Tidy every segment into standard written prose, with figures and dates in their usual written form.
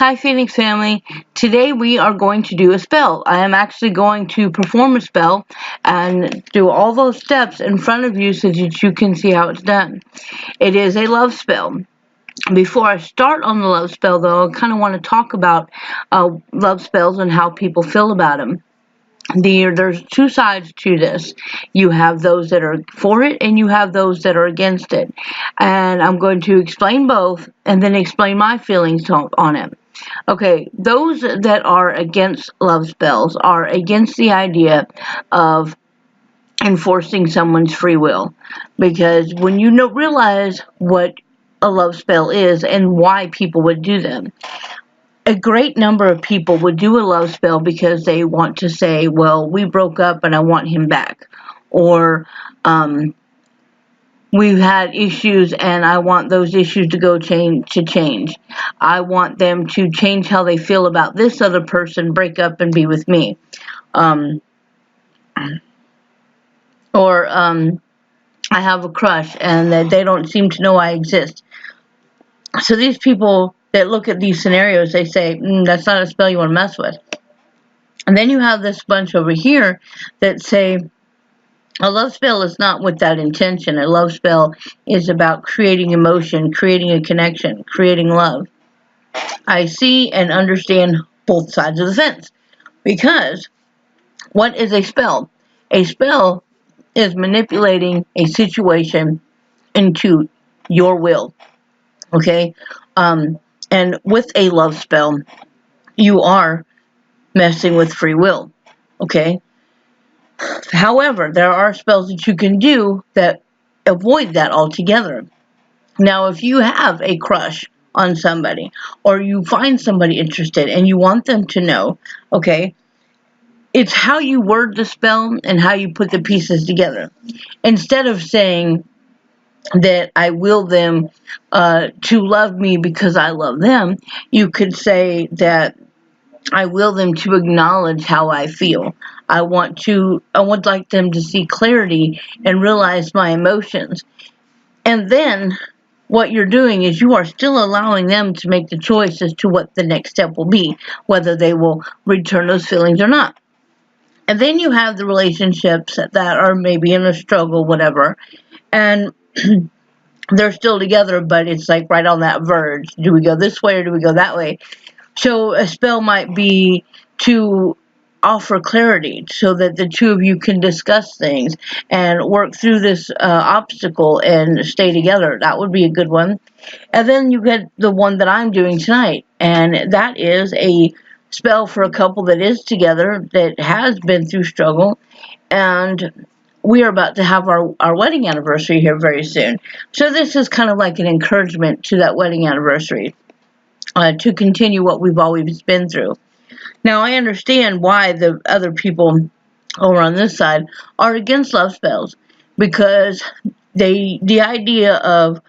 Hi, Phoenix family. Today we are going to do a spell. I am actually going to perform a spell and do all those steps in front of you so that you can see how it's done. It is a love spell. Before I start on the love spell, though, I kind of want to talk about love spells and how people feel about them. There's two sides to this. You have those that are for it and you have those that are against it. And I'm going to explain both and then explain my feelings on it. Okay, those that are against love spells are against the idea of enforcing someone's free will. Because when you realize what a love spell is and why people would do them, a great number of people would do a love spell because they want to say, well, we broke up and I want him back. Or, we've had issues and I want those issues to change. I want them to change how they feel about this other person, break up and be with me. Um, or I have a crush and that they don't seem to know I exist. So these people that look at these scenarios, they say, that's not a spell you want to mess with. And then you have this bunch over here that say, a love spell is not with that intention. A love spell is about creating emotion, creating a connection, creating love. I see and understand both sides of the fence. Because what is a spell? A spell is manipulating a situation into your will. Okay? And with a love spell, you are messing with free will. Okay? However, there are spells that you can do that avoid that altogether. Now, if you have a crush on somebody or you find somebody interested and you want them to know, okay, it's how you word the spell and how you put the pieces together. Instead of saying that I will them to love me because I love them, you could say that I will them to acknowledge how I feel. I would like them to see clarity and realize my emotions. And then what you're doing is you are still allowing them to make the choice as to what the next step will be, whether they will return those feelings or not. And then you have the relationships that are maybe in a struggle, whatever, and they're still together, but it's like right on that verge. Do we go this way or do we go that way? So a spell might be to offer clarity so that the two of you can discuss things and work through this obstacle and stay together. That would be a good one. And then you get the one that I'm doing tonight, and that is a spell for a couple that is together that has been through struggle, and we are about to have our wedding anniversary here very soon. So this is kind of like an encouragement to that wedding anniversary to continue what we've always been through. Now, I understand why the other people over on this side are against love spells because the idea of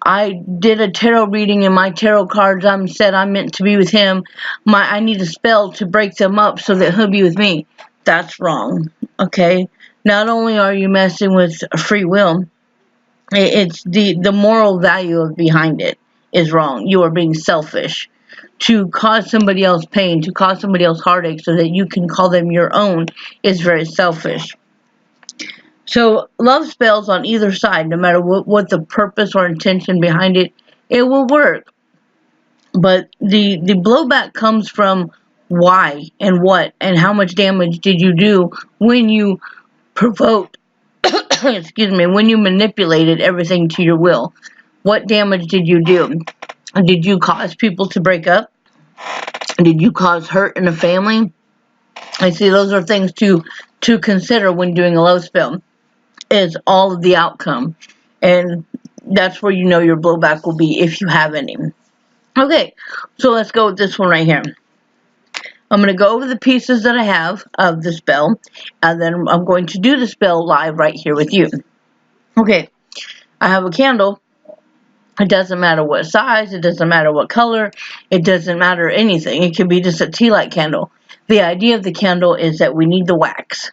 I did a tarot reading and my tarot cards said I'm meant to be with him. I need a spell to break them up so that he'll be with me. That's wrong. Okay? Not only are you messing with free will, it's the moral value of behind it is wrong. You are being selfish to cause somebody else pain, to cause somebody else heartache so that you can call them your own is very selfish. So love spells on either side, no matter what the purpose or intention behind it, it will work. But the blowback comes from why and what and how much damage did you do when you provoked excuse me, when you manipulated everything to your will. What damage did you do? Did you cause people to break up? Did you cause hurt in a family? I see those are things to consider when doing a love spell. Is all of the outcome, and that's where you know your blowback will be if you have any. Okay, so let's go with this one right here. I'm going to go over the pieces that I have of the spell, and then I'm going to do the spell live right here with you. Okay, I have a candle. It doesn't matter what size, it doesn't matter what color, it doesn't matter anything. It could be just a tea light candle. The idea of the candle is that we need the wax.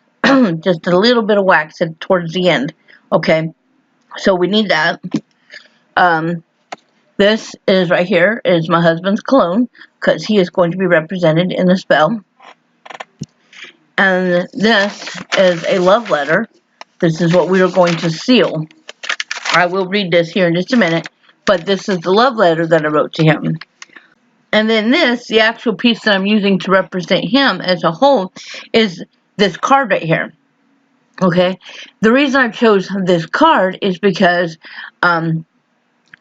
Just a little bit of wax towards the end. Okay, so we need that. Um, this is right here is my husband's cologne. because he is going to be represented in the spell. And this is a love letter. This is what we are going to seal. I will read this here in just a minute, but this is the love letter that I wrote to him. And then this, the actual piece that I'm using to represent him as a whole, is this card right here. Okay? The reason I chose this card is because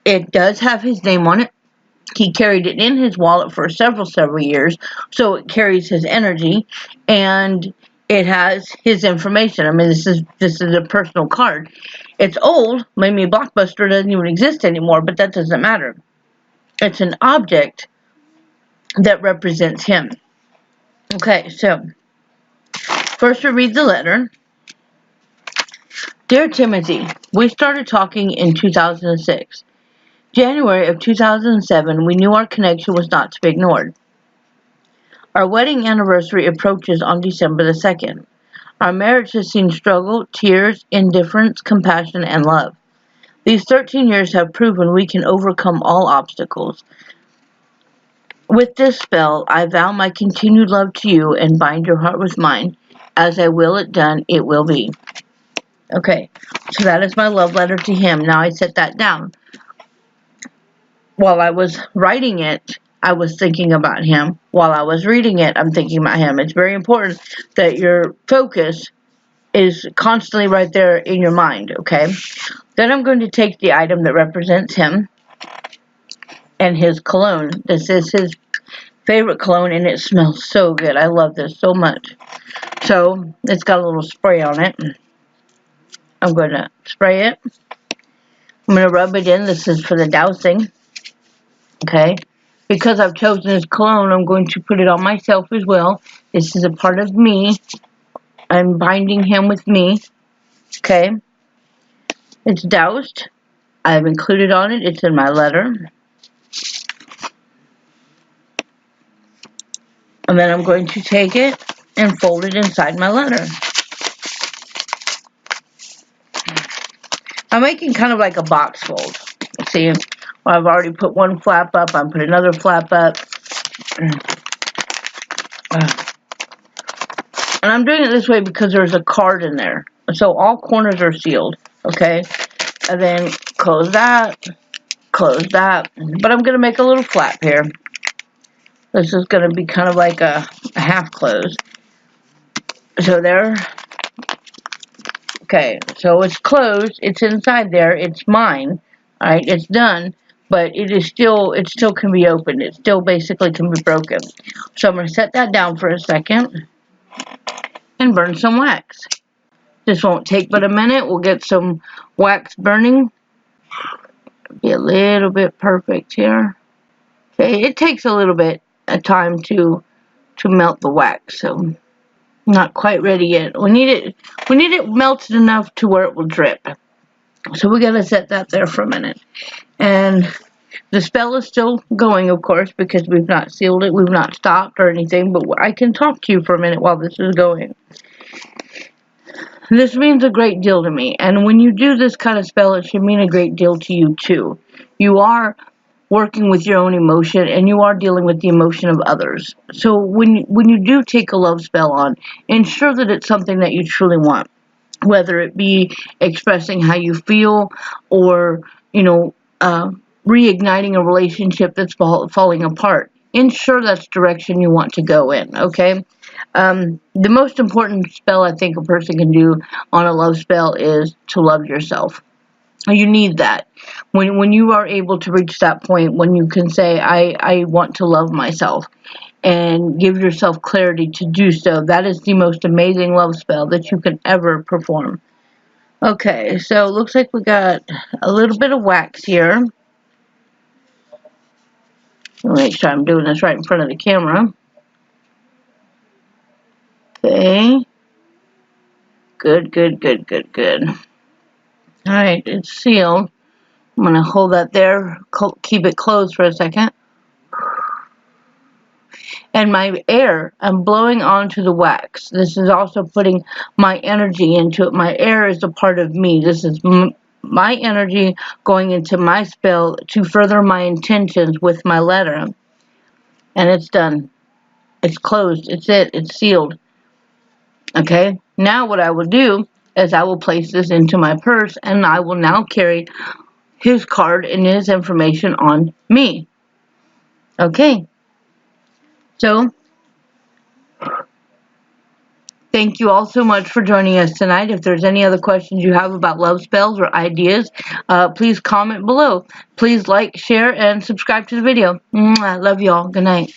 it does have his name on it. He carried it in his wallet for several years, so it carries his energy, and it has his information. I mean, this is a personal card. It's old. Maybe Blockbuster doesn't even exist anymore, but that doesn't matter. It's an object that represents him. Okay, so first we read the letter. Dear Timothy, we started talking in 2006. January of 2007, we knew our connection was not to be ignored. Our wedding anniversary approaches on December the 2nd. Our marriage has seen struggle, tears, indifference, compassion, and love. These 13 years have proven we can overcome all obstacles. With this spell, I vow my continued love to you and bind your heart with mine. As I will it done, it will be. Okay, so that is my love letter to him. Now I set that down. While I was writing it, I was thinking about him. While I was reading it, I'm thinking about him. It's very important that your focus is constantly right there in your mind, okay? Then I'm going to take the item that represents him and his cologne. This is his favorite cologne, and it smells so good. I love this so much. So, it's got a little spray on it. I'm going to spray it. I'm going to rub it in. This is for the dousing. Okay? Because I've chosen his cologne, I'm going to put it on myself as well. This is a part of me. I'm binding him with me. Okay? It's doused. I've included on it. It's in my letter. And then I'm going to take it and fold it inside my letter. I'm making kind of like a box fold. See, I've already put one flap up. I'm putting another flap up. And I'm doing it this way because there's a card in there. So all corners are sealed. Okay? And then close that. Close that. But I'm going to make a little flap here. This is going to be kind of like a half close. So there. Okay, so it's closed. It's inside there. It's mine. Alright, it's done. But it still can be opened. It still basically can be broken. So I'm going to set that down for a second and burn some wax. This won't take but a minute. We'll get some wax burning. Be a little bit perfect here. Okay, it takes a little bit of time to melt the wax, so not quite ready yet. We need it melted enough to where it will drip. So we gotta set that there for a minute. And the spell is still going, of course, because we've not sealed it, we've not stopped or anything, but I can talk to you for a minute while this is going. This means a great deal to me, and when you do this kind of spell, it should mean a great deal to you too. You are working with your own emotion, and you are dealing with the emotion of others. So when you do take a love spell on, ensure that it's something that you truly want, whether it be expressing how you feel or, reigniting a relationship that's falling apart. Ensure that's the direction you want to go in, okay? The most important spell I think a person can do on a love spell is to love yourself. You need that. When you are able to reach that point, when you can say, I want to love myself, and give yourself clarity to do so, that is the most amazing love spell that you can ever perform. Okay, so it looks like we got a little bit of wax here. Let me make sure I'm doing this right in front of the camera. Okay. Good. Alright, it's sealed. I'm going to hold that there, keep it closed for a second. And my air, I'm blowing onto the wax. This is also putting my energy into it. My air is a part of me. This is my energy going into my spell to further my intentions with my letter. and it's done. It's closed. It's sealed. Okay. Now what I will do is I will place this into my purse, and I will now carry his card and his information on me. Okay. So thank you all so much for joining us tonight. If there's any other questions you have about love spells or ideas, please comment below. Please like, share, and subscribe to the video. I love you all. Good night.